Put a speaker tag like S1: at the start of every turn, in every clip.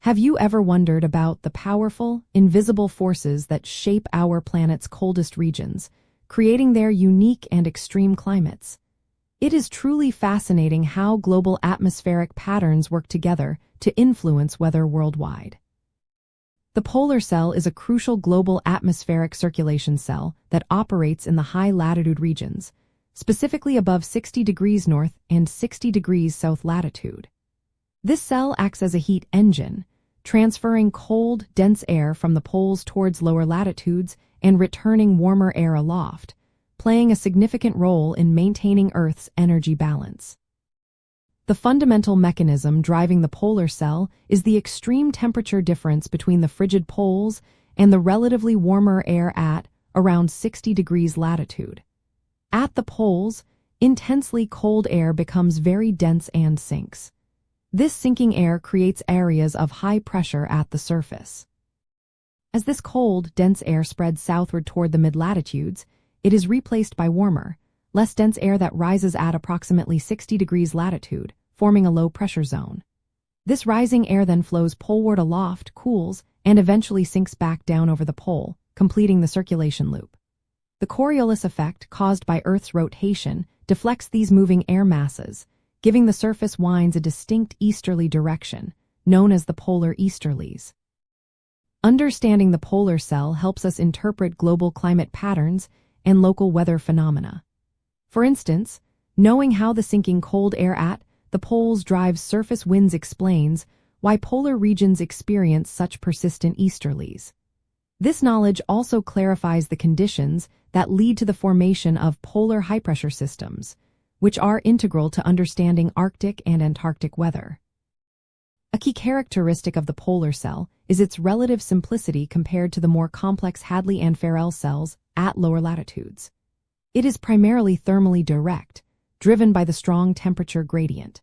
S1: Have you ever wondered about the powerful, invisible forces that shape our planet's coldest regions, creating their unique and extreme climates? It is truly fascinating how global atmospheric patterns work together to influence weather worldwide. The polar cell is a crucial global atmospheric circulation cell that operates in the high-latitude regions, specifically above 60 degrees north and 60 degrees south latitude. This cell acts as a heat engine, transferring cold, dense air from the poles towards lower latitudes and returning warmer air aloft, playing a significant role in maintaining Earth's energy balance. The fundamental mechanism driving the polar cell is the extreme temperature difference between the frigid poles and the relatively warmer air at around 60 degrees latitude. At the poles, intensely cold air becomes very dense and sinks. This sinking air creates areas of high pressure at the surface. As this cold, dense air spreads southward toward the mid-latitudes, it is replaced by warmer, less dense air that rises at approximately 60 degrees latitude, forming a low-pressure zone. This rising air then flows poleward aloft, cools, and eventually sinks back down over the pole, completing the circulation loop. The Coriolis effect, caused by Earth's rotation, deflects these moving air masses, giving the surface winds a distinct easterly direction, known as the polar easterlies. Understanding the polar cell helps us interpret global climate patterns and local weather phenomena. For instance, knowing how the sinking cold air at the poles drives surface winds explains why polar regions experience such persistent easterlies. This knowledge also clarifies the conditions that lead to the formation of polar high-pressure systems, which are integral to understanding Arctic and Antarctic weather. A key characteristic of the polar cell is its relative simplicity compared to the more complex Hadley and Ferrel cells at lower latitudes. It is primarily thermally direct, driven by the strong temperature gradient.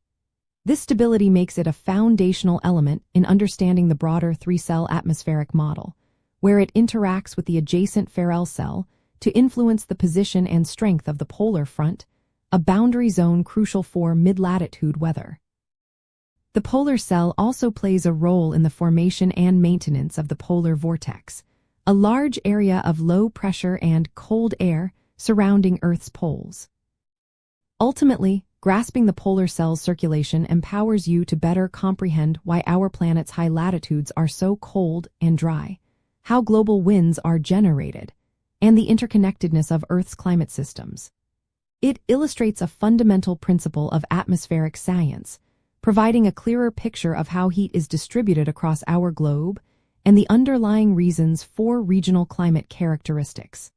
S1: This stability makes it a foundational element in understanding the broader three-cell atmospheric model, where it interacts with the adjacent Ferrel cell to influence the position and strength of the polar front, a boundary zone crucial for mid-latitude weather. The polar cell also plays a role in the formation and maintenance of the polar vortex, a large area of low pressure and cold air surrounding Earth's poles. Ultimately, grasping the polar cell's circulation empowers you to better comprehend why our planet's high latitudes are so cold and dry, how global winds are generated, and the interconnectedness of Earth's climate systems. It illustrates a fundamental principle of atmospheric science, providing a clearer picture of how heat is distributed across our globe and the underlying reasons for regional climate characteristics.